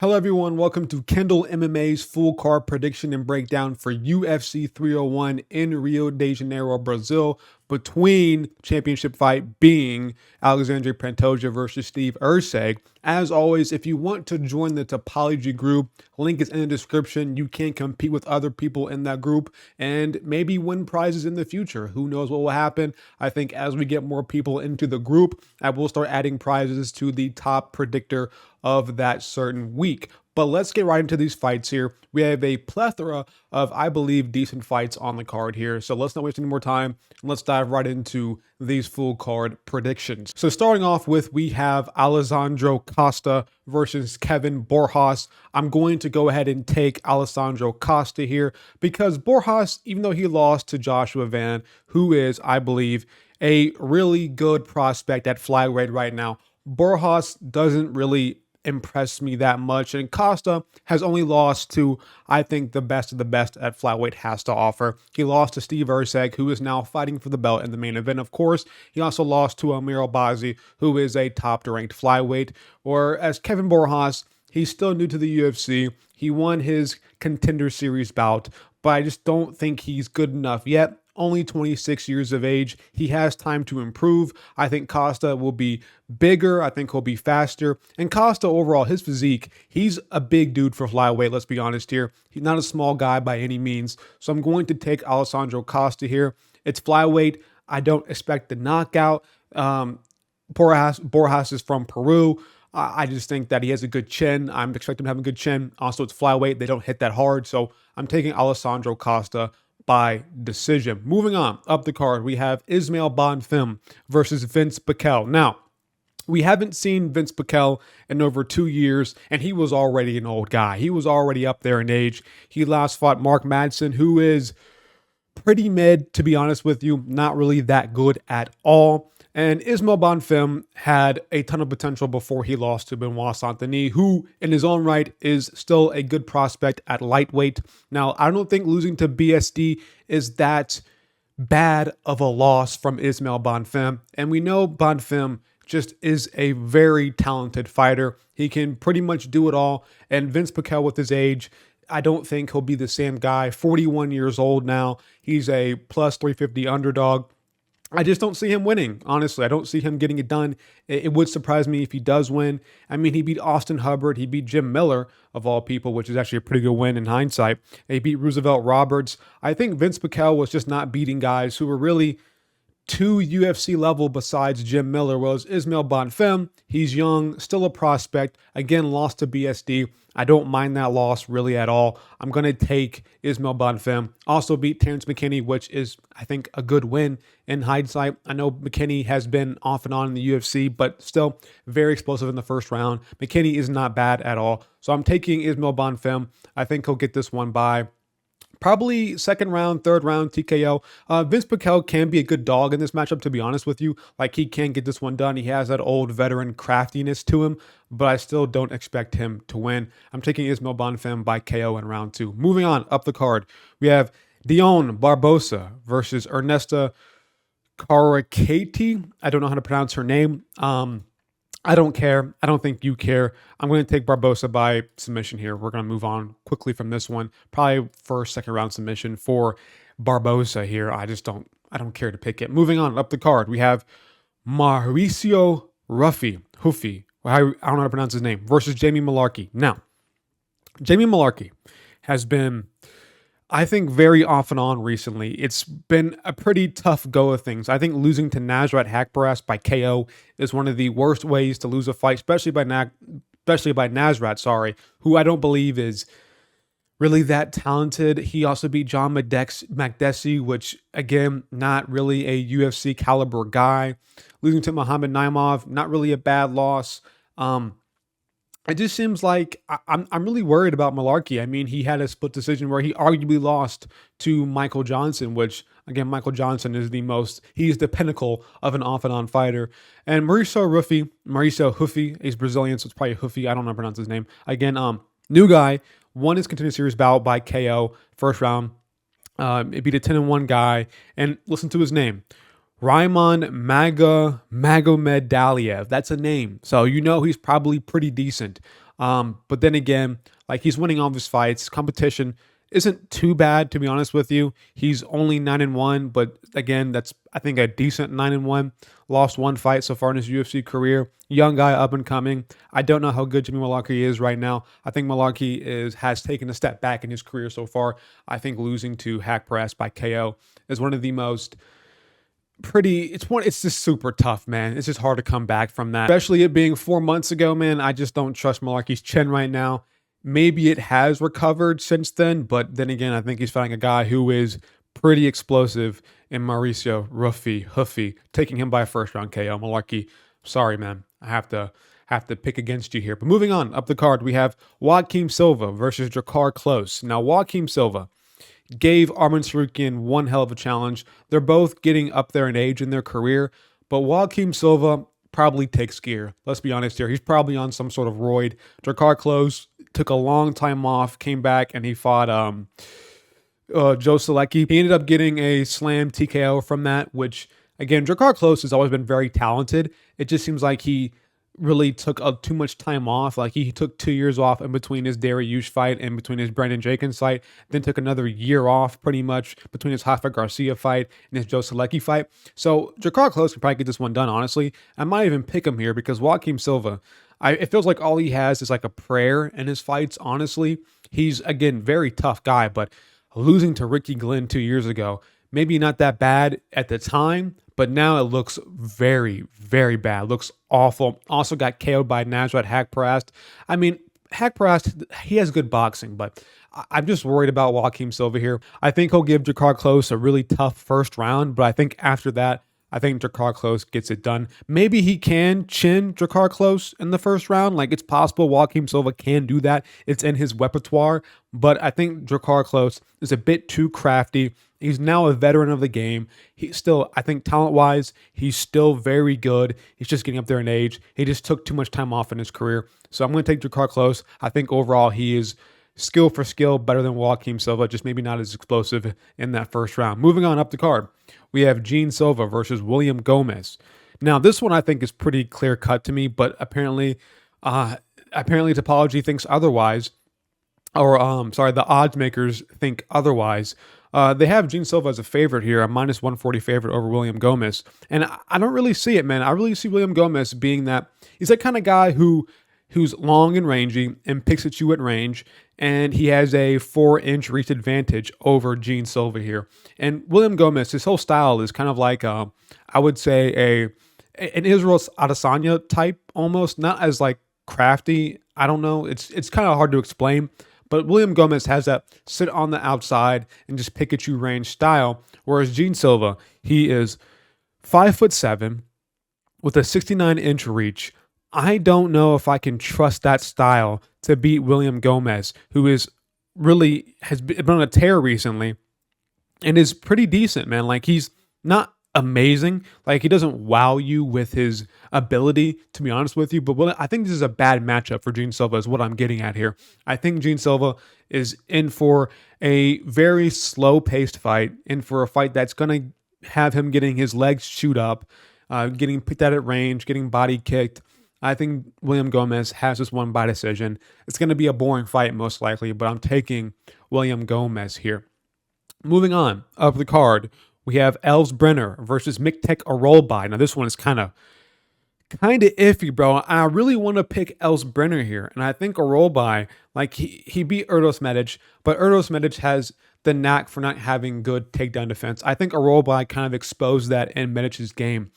Hello, everyone. Welcome to Kendall MMA's full card prediction and breakdown for UFC 301 in Rio de Janeiro, Brazil, between championship fight being Alexandre Pantoja versus Steve Erceg. As always, if you want to join the Topology group, link is in the description. You can compete with other people in that group and maybe win prizes in the future. Who knows what will happen? I think as we get more people into the group, I will start adding prizes to the top predictor of that certain week. But let's get right into these fights here. We have a plethora of, I believe, decent fights on the card here. So let's not waste any more time. Let's dive right into these full card predictions. So starting off with, we have Alessandro Costa versus Kevin Borjas. I'm going to go ahead and take Alessandro Costa here because Borjas, even though he lost to Joshua Van, who is, I believe, a really good prospect at flyweight right now, Borjas doesn't really impress me that much, and Costa has only lost to, I think, the best of the best at flyweight has to offer. He lost to Steve Erceg, who is now fighting for the belt in the main event, of course. He also lost to Amir Albazi, who is a top-ranked flyweight. Or as Kevin Borjas, he's still new to the UFC. He won his Contender Series bout, but I just don't think he's good enough yet. Only 26 years of age. He has time to improve. I think Costa will be bigger. I think he'll be faster. And Costa overall, his physique, he's a big dude for flyweight, let's be honest here. He's not a small guy by any means. So I'm going to take Alessandro Costa here. It's flyweight. I don't expect the knockout. Borjas is from Peru. I just think that he has a good chin. I'm expecting him to have a good chin. Also, it's flyweight. They don't hit that hard. So I'm taking Alessandro Costa by decision. Moving on, up the card, we have Ismail Bonfim versus Vince Pichel. Now, we haven't seen Vince Pichel in over 2 years, and he was already an old guy. He was already up there in age. He last fought Mark Madsen, who is pretty mid, to be honest with you, not really that good at all. And Ismail Bonfim had a ton of potential before he lost to Benoit Saint-Denis, who in his own right is still a good prospect at lightweight. Now, I don't think losing to BSD is that bad of a loss from Ismail Bonfim. And we know Bonfim just is a very talented fighter. He can pretty much do it all. And Vince Pichel, with his age, I don't think he'll be the same guy. 41 years old now. He's a plus 350 underdog. I just don't see him winning, honestly. I don't see him getting it done. It would surprise me if he does win. I mean, he beat Austin Hubbard. He beat Jim Miller, of all people, which is actually a pretty good win in hindsight. He beat Roosevelt Roberts. I think Vince Pichel was just not beating guys who were really to UFC level besides Jim Miller. Was Ismail Bonfim. He's young, still a prospect. Again, lost to BSD. I don't mind that loss really at all. I'm going to take Ismail Bonfim. Also beat Terrence McKinney, which is, I think, a good win in hindsight. I know McKinney has been off and on in the UFC, but still very explosive in the first round. McKinney is not bad at all. So I'm taking Ismail Bonfim. I think he'll get this one by probably second round, third round, TKO. Vince Pichel can be a good dog in this matchup, to be honest with you. Like, he can get this one done. He has that old veteran craftiness to him, but I still don't expect him to win. I'm taking Ismail Bonfim by KO in round 2. Moving on, up the card, we have Dion Barbosa versus Ernesta Karakati. I don't know how to pronounce her name. I don't care. I don't think you care. I'm going to take Barbosa by submission here. We're going to move on quickly from this one. Probably first, second round submission for Barbosa here. I don't care to pick it. Moving on up the card, we have Mauricio Huffy. I don't know how to pronounce his name, versus Jamie Mullarkey. Now, Jamie Mullarkey has been, I think, very off and on recently. It's been a pretty tough go of things. I think losing to Nasrat Haqparast by KO is one of the worst ways to lose a fight, especially by Nasrat, who I don't believe is really that talented. He also beat John Makdessi, which, again, not really a UFC caliber guy. Losing to Muhammad Naimov, not really a bad loss. It just seems like I'm really worried about Mullarkey. I mean, he had a split decision where he arguably lost to Michael Johnson, which, again, Michael Johnson is he's the pinnacle of an off and on fighter. And Mauricio Huffy, he's Brazilian, so it's probably Huffy. I don't know how to pronounce his name. Again, new guy, won his Contender Series bout by KO, first round. It beat a 10-1 guy. And listen to his name. Raimon Magomedaliev. That's a name. So you know he's probably pretty decent. But then again, like he's winning all of his fights. Competition isn't too bad, to be honest with you. He's only 9-1, but again, that's I think a decent 9-1. Lost one fight so far in his UFC career. Young guy, up and coming. I don't know how good Jimmy Malarkey is right now. I think Malarkey has taken a step back in his career so far. I think losing to Hack Press by KO is one of the most it's just super tough, man. It's just hard to come back from that. Especially it being 4 months ago, man. I just don't trust Malarkey's chin right now. Maybe it has recovered since then, but then again, I think he's fighting a guy who is pretty explosive in Mauricio Hoofy, taking him by a first round KO. Malarkey, sorry, man. I have to pick against you here. But moving on up the card, we have Joaquim Silva versus Drakkar Klose. Now, Joaquim Silva gave Arman Tsarukyan one hell of a challenge. They're both getting up there in age in their career, but Joaquim Silva probably takes gear. Let's be honest here. He's probably on some sort of roid. Drakkar Klose took a long time off, came back, and he fought Joe Selecki. He ended up getting a slam TKO from that, which, again, Drakkar Klose has always been very talented. It just seems like he really took too much time off. Like he took 2 years off in between his Dariush fight and between his Brandon Jenkins fight, then took another year off pretty much between his Rafa Garcia fight and his Joe Selecki fight. So Drakkar Klose can probably get this one done, honestly. I might even pick him here because Joaquim Silva, it feels like all he has is like a prayer in his fights, honestly. He's, again, very tough guy, but losing to Ricky Glenn 2 years ago, maybe not that bad at the time, but now it looks very, very bad. It looks awful. Also got KO'd by Nasrat Haqparast. I mean, Haqparast, he has good boxing, but I'm just worried about Joaquim Silva here. I think he'll give Drakkar Klose a really tough first round, but I think after that, I think Drakkar Klose gets it done. Maybe he can chin Drakkar Klose in the first round. Like, it's possible Joaquim Silva can do that. It's in his repertoire. But I think Drakkar Klose is a bit too crafty. He's now a veteran of the game. He's still, I think, talent-wise, he's still very good. He's just getting up there in age. He just took too much time off in his career. So I'm going to take Drakkar Klose. I think overall he is skill for skill better than Joaquim Silva, just maybe not as explosive in that first round. Moving on up the card, we have Gene Silva versus William Gomez. Now, this one I think is pretty clear cut to me, but apparently Topology thinks otherwise, or the odds makers think otherwise. They have Gene Silva as a favorite here, a minus 140 favorite over William Gomez, and I don't really see it, man. I really see William Gomez being he's that kind of guy who's long and rangy and picks at you at range, and he has a 4-inch reach advantage over Gene Silva here. And William Gomez, his whole style is kind of like, I would say, an Israel Adesanya type almost, not as like crafty. I don't know. It's kind of hard to explain, but William Gomez has that sit on the outside and just pick at you range style, whereas Gene Silva, he is 5'7" with a 69-inch reach. I don't know if I can trust that style to beat William Gomez, who has been on a tear recently and is pretty decent, man. Like, he's not amazing. Like, he doesn't wow you with his ability, to be honest with you. But I think this is a bad matchup for Gene Silva is what I'm getting at here. I think Gene Silva is in for a very slow-paced fight, in for a fight that's going to have him getting his legs chewed up, getting picked at range, getting body kicked. I think William Gomez has this one by decision. It's going to be a boring fight most likely, but I'm taking William Gomez here. Moving on up the card, we have Els Brenner versus Miktek Arolbai. Now this one is kind of iffy, bro. I really want to pick Els Brenner here, and I think Arolbai, like he beat Erdos Medic, but Erdos Medic has the knack for not having good takedown defense. I think Arolbai kind of exposed that in Medic's game,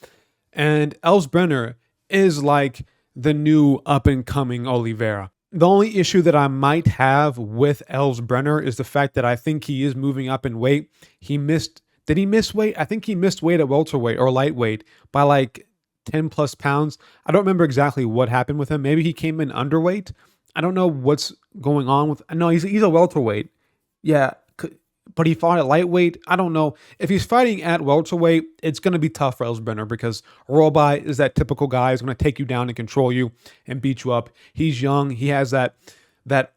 and Els Brenner is like the new up-and-coming Oliveira. The only issue that I might have with Els Brenner is the fact that I think he is moving up in weight. Did he miss weight? I think he missed weight at welterweight or lightweight by like 10 plus pounds. I don't remember exactly what happened with him. Maybe he came in underweight. I don't know what's going on with... No, he's a welterweight. Yeah, but he fought at lightweight. I don't know. If he's fighting at welterweight, it's going to be tough for Els Brenner because Arolbai is that typical guy who's going to take you down and control you and beat you up. He's young. He has that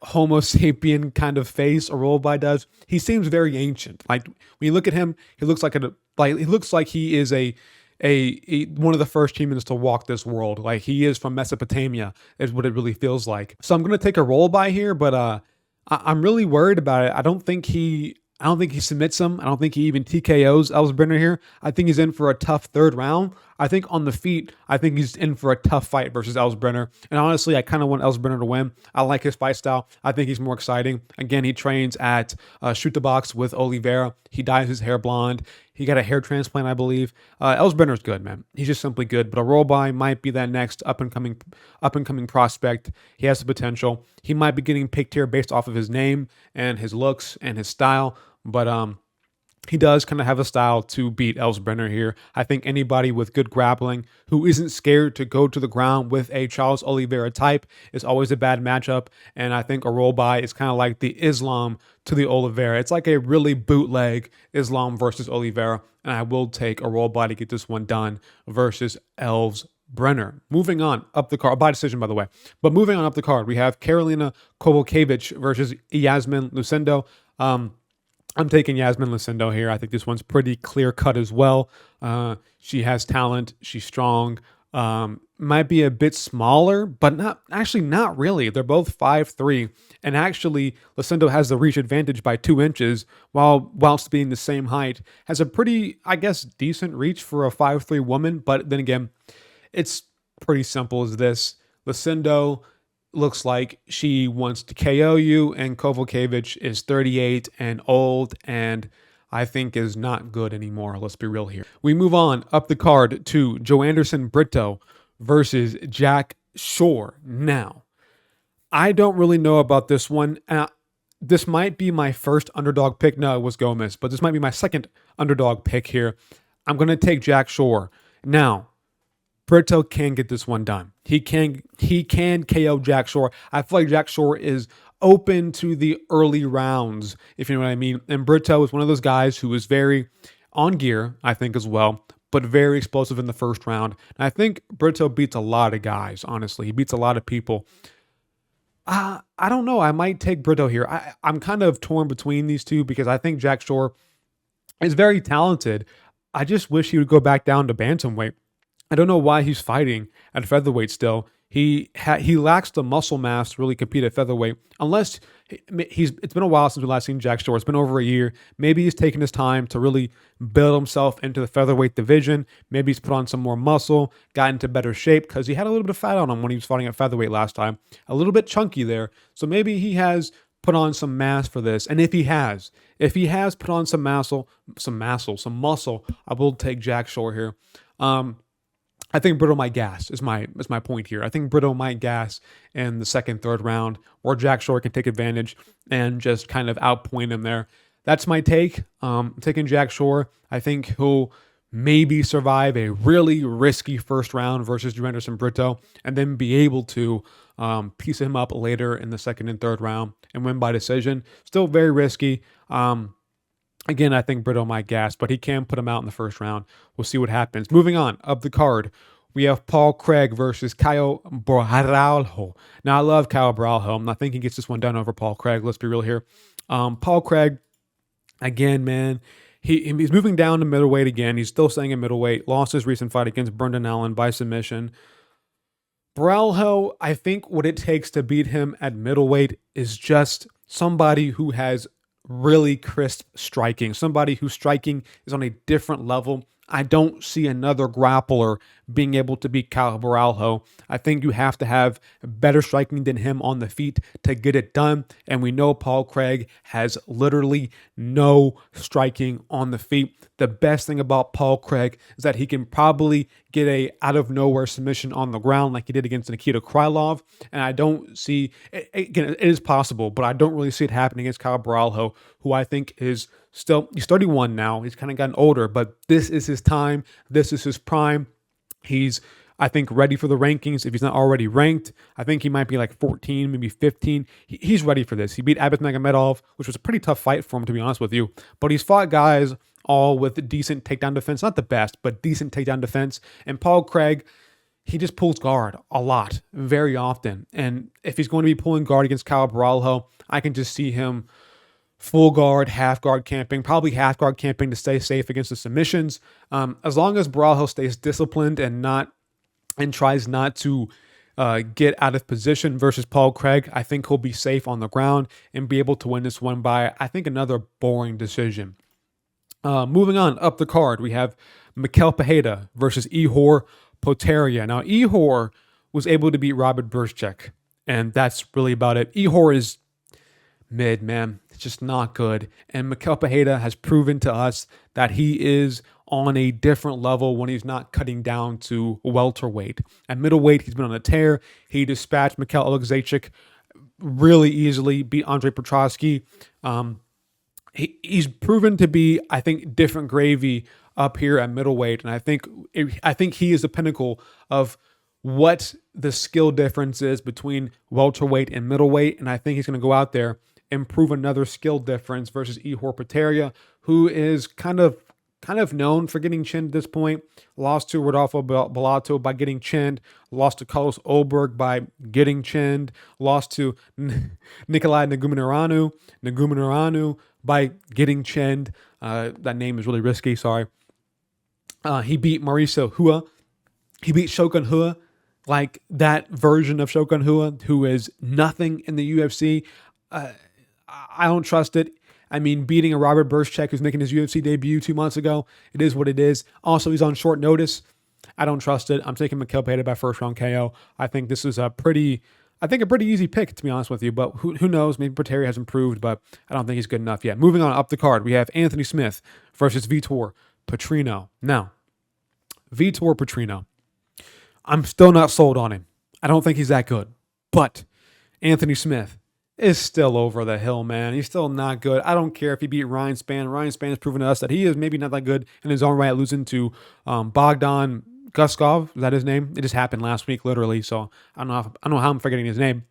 Homo sapien kind of face Arolbai does. He seems very ancient. Like, when you look at him, he looks like he is a one of the first humans to walk this world. Like he is from Mesopotamia, is what it really feels like. So I'm gonna take a roll by here, but I'm really worried about it. I don't think he submits him. I don't think he even TKOs Ellsbury here. I think he's in for a tough third round. I think on the feet, I think he's in for a tough fight versus Ellsbury. And honestly, I kind of want Ellsbury to win. I like his fight style. I think he's more exciting. Again, he trains at Shoot the Box with Oliveira. He dyes his hair blonde. He got a hair transplant, I believe. Ellsbury's good, man. He's just simply good. But a roll by might be that next up and coming prospect. He has the potential. He might be getting picked here based off of his name and his looks and his style. But he does kind of have a style to beat Ellsbury here. I think anybody with good grappling who isn't scared to go to the ground with a Charles Oliveira type is always a bad matchup. And I think a roll by is kind of like the Islam to the Oliveira. It's like a really bootleg Islam versus Oliveira. And I will take a roll by to get this one done versus Ellsbury. Moving on up the card, by decision, by the way. But moving on up the card, we have Karolina Kowalkiewicz versus Yasmin Lucindo. I'm taking Yasmin Lucindo here. I think this one's pretty clear cut as well. She has talent. She's strong. Might be a bit smaller, but not really. They're both 5'3", and actually Lucindo has the reach advantage by 2 inches, whilst being the same height. Has a pretty, I guess, decent reach for a 5'3" woman, but then again, it's pretty simple as this. Lucindo looks like she wants to KO you, and Kowalkiewicz is 38 and old, and I think is not good anymore. Let's be real here. We move on up the card to Joanderson Brito versus Jack Shore. Now, I don't really know about this one. This might be my first underdog pick. No, it was Gomez, but this might be my second underdog pick here. I'm going to take Jack Shore. Now, Brito can get this one done. He can KO Jack Shore. I feel like Jack Shore is open to the early rounds, if you know what I mean. And Brito is one of those guys who is very on gear, I think, as well, but very explosive in the first round. And I think Brito beats a lot of guys, honestly. He beats a lot of people. I don't know. I might take Brito here. I'm kind of torn between these two because I think Jack Shore is very talented. I just wish he would go back down to bantamweight. I don't know why he's fighting at featherweight still. He lacks the muscle mass to really compete at featherweight. Unless it's been a while since we last seen Jack Shore. It's been over a year. Maybe he's taken his time to really build himself into the featherweight division. Maybe he's put on some more muscle, got into better shape because he had a little bit of fat on him when he was fighting at featherweight last time. A little bit chunky there. So maybe he has put on some mass for this. And if he has put on some muscle, I will take Jack Shore here. I think Brito might gas is my point here. I think Brito might gas in the second, third round, or Jack Shore can take advantage and just kind of outpoint him there. That's my take. I'm taking Jack Shore. I think he'll maybe survive a really risky first round versus Joanderson Brito, and then be able to piece him up later in the second and third round and win by decision. Still very risky. Again, I think Brito might gas, but he can put him out in the first round. We'll see what happens. Moving on, up the card, we have Paul Craig versus Caio Borralho. Now, I love Caio Borralho. I think he gets this one done over Paul Craig. Let's be real here. Paul Craig, again, man, he's moving down to middleweight again. He's still staying in middleweight. Lost his recent fight against Brendan Allen by submission. Borralho, I think what it takes to beat him at middleweight is just somebody who has really crisp striking, somebody whose striking is on a different level. I don't see another grappler being able to beat Caio Borralho. I think you have to have better striking than him on the feet to get it done. And we know Paul Craig has literally no striking on the feet. The best thing about Paul Craig is that he can probably get a out of nowhere submission on the ground like he did against Nikita Krylov. And I don't see, again, it is possible, but I don't really see it happening against Caio Borralho, who I think is still, he's 31 now. He's kind of gotten older, but this is his time. This is his prime. He's, I think, ready for the rankings. If he's not already ranked, I think he might be like 14, maybe 15. He's ready for this. He beat Abid Magomedov, which was a pretty tough fight for him, to be honest with you. But he's fought guys all with decent takedown defense. Not the best, but decent takedown defense. And Paul Craig, he just pulls guard a lot, very often. And if he's going to be pulling guard against Caio Borralho, I can just see him full guard, half guard camping, probably half guard camping to stay safe against the submissions. As long as Barajo stays disciplined and tries not to get out of position versus Paul Craig, I think he'll be safe on the ground and be able to win this one by, I think, another boring decision. Moving on up the card, we have Mikel Pereira versus Ihor Potieria. Now, Ihor was able to beat Robert Burschek, and that's really about it. Ihor is mid, man. It's just not good. And Mikel Pereira has proven to us that he is on a different level when he's not cutting down to welterweight. At middleweight, he's been on a tear. He dispatched Mikhail Oleksiejczuk really easily, beat Andre Petroski. He's proven to be, I think, different gravy up here at middleweight, and I think he is the pinnacle of what the skill difference is between welterweight and middleweight, and I think he's going to go out there and prove another skill difference versus Ihor Potieria, who is kind of known for getting chinned at this point. Lost to Rodolfo Bellato by getting chinned. Lost to Carlos Oberg by getting chinned. Lost to Nikolai Negumereanu by getting chinned. That name is really risky, sorry. He beat Mauricio Hua. He beat Shogun Hua, like that version of Shogun Hua, who is nothing in the UFC. I don't trust it. I mean, beating a Robert Burschek who's making his UFC debut 2 months ago, it is what it is. Also, he's on short notice. I don't trust it. I'm taking Mikel Pereira by first round KO. I think this is a pretty easy pick, to be honest with you. But who knows? Maybe Potieria has improved, but I don't think he's good enough yet. Moving on up the card, we have Anthony Smith versus Vitor Petrino. Now, Vitor Petrino, I'm still not sold on him. I don't think he's that good. But Anthony Smith is still over the hill, man. He's still not good. I don't care if he beat Ryan Spann. Ryan Spann has proven to us that he is maybe not that good in his own right, losing to Bogdan Guskov. Is that his name? It just happened last week, literally. So I don't know how I'm forgetting his name.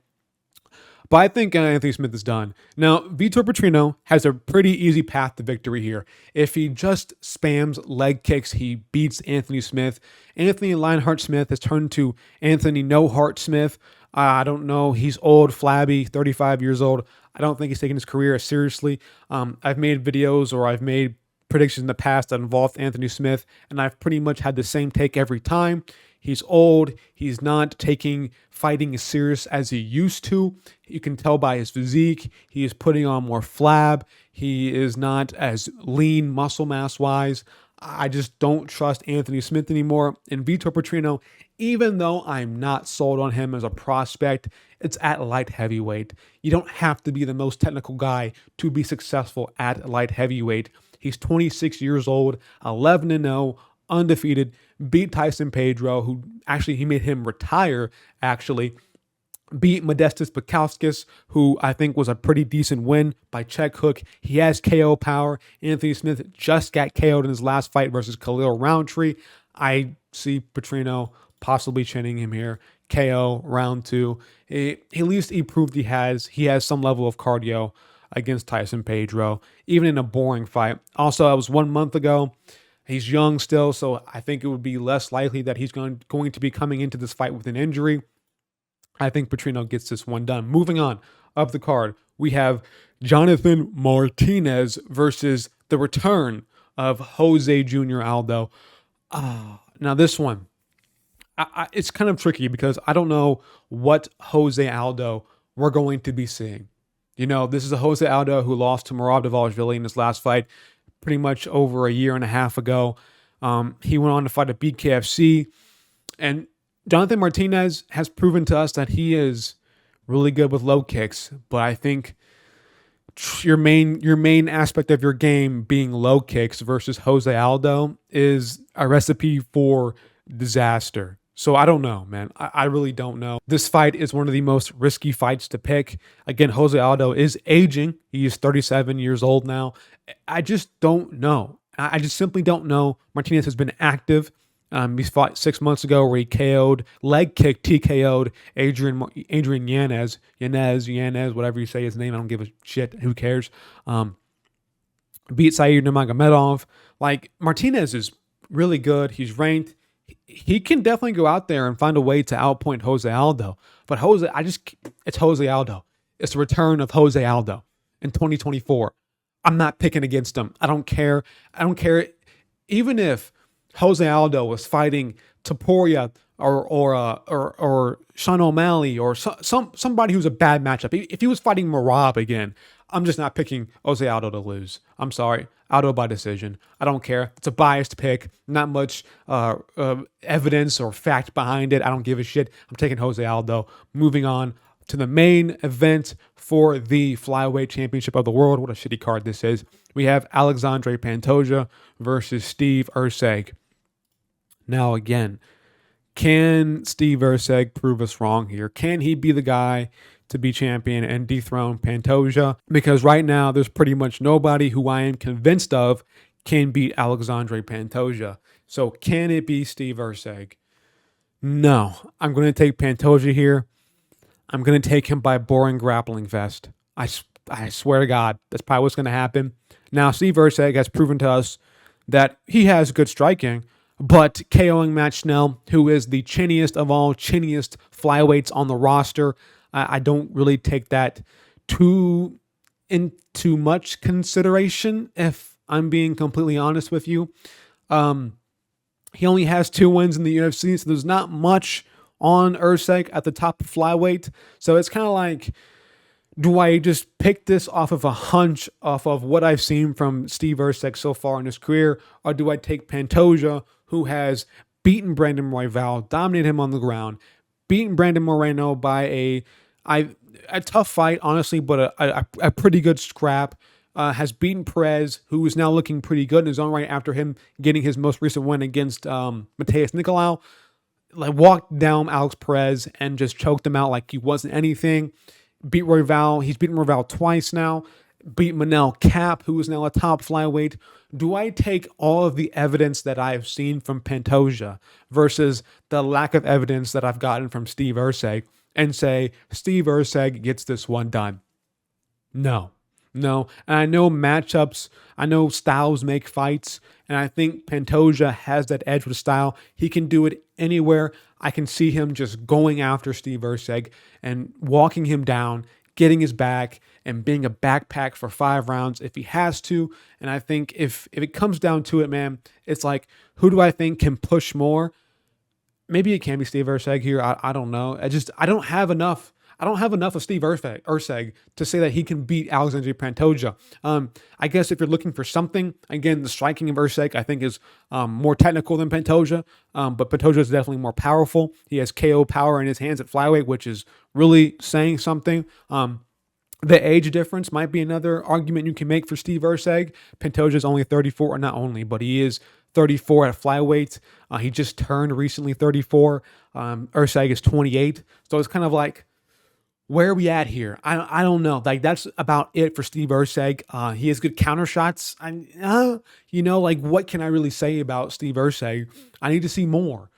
But I think Anthony Smith is done. Now, Vitor Petrino has a pretty easy path to victory here. If he just spams leg kicks, he beats Anthony Smith. Anthony Lionheart Smith has turned to Anthony No Heart Smith. I don't know. He's old, flabby, 35 years old. I don't think he's taking his career as seriously. I've made videos or I've made predictions in the past that involved Anthony Smith, and I've pretty much had the same take every time. He's old. He's not taking fighting as serious as he used to. You can tell by his physique. He is putting on more flab. He is not as lean muscle mass wise. I just don't trust Anthony Smith anymore. And Vitor Petrino, even though I'm not sold on him as a prospect, it's at light heavyweight. You don't have to be the most technical guy to be successful at light heavyweight. He's 26 years old, 11-0, undefeated, beat Tyson Pedro, who actually he made him retire, actually. Beat Modestas Bukauskas, who I think was a pretty decent win by check hook. He has KO power. Anthony Smith just got KO'd in his last fight versus Khalil Roundtree. I see Petrino possibly chinning him here. KO round 2. At least he proved he has some level of cardio against Tyson Pedro, even in a boring fight. Also, that was 1 month ago. He's young still, so I think it would be less likely that he's going to be coming into this fight with an injury. I think Petrino gets this one done. Moving on up the card, we have Jonathan Martinez versus the return of Jose Jr. Aldo. Now this one, it's kind of tricky because I don't know what Jose Aldo we're going to be seeing. You know, this is a Jose Aldo who lost to Merab Dvalishvili in his last fight pretty much over a year and a half ago. He went on to fight at BKFC, and Jonathan Martinez has proven to us that he is really good with low kicks, but I think your main aspect of your game being low kicks versus Jose Aldo is a recipe for disaster. So I don't know, man. I really don't know. This fight is one of the most risky fights to pick. Again, Jose Aldo is aging. He is 37 years old now. I just don't know. I just simply don't know. Martinez has been active. He fought 6 months ago where he leg kicked, TKO'd Adrian Yanez, whatever you say his name. I don't give a shit. Who cares? Beat Saeed Nurmagomedov. Like, Martinez is really good. He's ranked. He can definitely go out there and find a way to outpoint Jose Aldo. But it's Jose Aldo. It's the return of Jose Aldo. in 2024. I'm not picking against him. I don't care. I don't care. Even if Jose Aldo was fighting Taporia or Sean O'Malley or somebody who's a bad matchup. If he was fighting Marab again, I'm just not picking Jose Aldo to lose. I'm sorry, Aldo by decision. I don't care. It's a biased pick. Not much evidence or fact behind it. I don't give a shit. I'm taking Jose Aldo. Moving on to the main event for the flyweight championship of the world. What a shitty card this is. We have Alexandre Pantoja versus Steve Erceg. Now, again, can Steve Erceg prove us wrong here? Can he be the guy to be champion and dethrone Pantoja? Because right now, there's pretty much nobody who I am convinced of can beat Alexandre Pantoja. So can it be Steve Erceg? No. I'm going to take Pantoja here. I'm going to take him by boring grappling fest. I swear to God, that's probably what's going to happen. Now, Steve Erceg has proven to us that he has good striking, but KOing Matt Schnell, who is the chinniest of all chinniest flyweights on the roster, I don't really take that into much consideration, if I'm being completely honest with you. He only has 2 wins in the UFC, so there's not much on Erceg at the top of flyweight. So it's kind of like, do I just pick this off of a hunch, off of what I've seen from Steve Erceg so far in his career, or do I take Pantoja, who has beaten Brandon Royval, dominated him on the ground, beaten Brandon Moreno by a tough fight, honestly, but a pretty good scrap, has beaten Perez, who is now looking pretty good in his own right after him getting his most recent win against Mateus Nicolau. Like, walked down Alex Perez and just choked him out like he wasn't anything. Beat Royval. He's beaten Royval twice now. Beat Manel Cap, who is now a top flyweight. Do I take all of the evidence that I've seen from Pantoja versus the lack of evidence that I've gotten from Steve Erceg and say Steve Erceg gets this one done? No. And I know matchups, I know styles make fights, and I think Pantoja has that edge with style. He can do it anywhere. I can see him just going after Steve Erceg and walking him down, getting his back, and being a backpack for 5 rounds if he has to. And I think if it comes down to it, man, it's like, who do I think can push more? Maybe it can be Steve Erceg here. I don't know. I don't have enough. I don't have enough of Steve Erceg to say that he can beat Alexandre Pantoja. I guess if you're looking for something, again, the striking of Erceg, I think, is more technical than Pantoja, but Pantoja is definitely more powerful. He has KO power in his hands at flyweight, which is really saying something. The age difference might be another argument you can make for Steve Erceg. Pantoja is only 34, or not only, but he is 34 at flyweight. He just turned recently 34. Erceg is 28. So it's kind of like, where are we at here? I don't know. Like, that's about it for Steve Erceg. He has good counter shots. Like, what can I really say about Steve Erceg? I need to see more.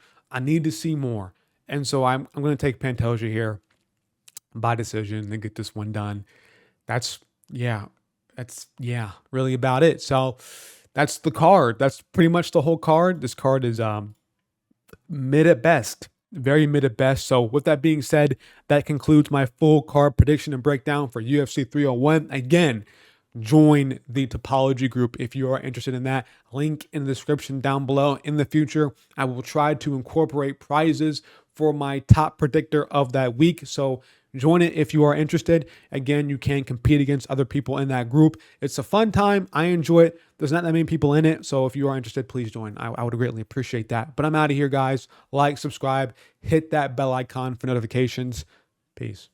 And so I'm going to take Pantoja here by decision and get this one done. That's really about it. So that's the card. That's pretty much the whole card. This card is mid at best. Very mid at best. So with that being said, that concludes my full card prediction and breakdown for UFC 301. Again, join the Topology group if you are interested in that. Link in the description down below. In the future, I will try to incorporate prizes for my top predictor of that week. So join it if you are interested. Again, you can compete against other people in that group. It's a fun time. I enjoy it. There's not that many people in it. So if you are interested, please join. I would greatly appreciate that. But I'm out of here, guys. Like, subscribe, hit that bell icon for notifications. Peace.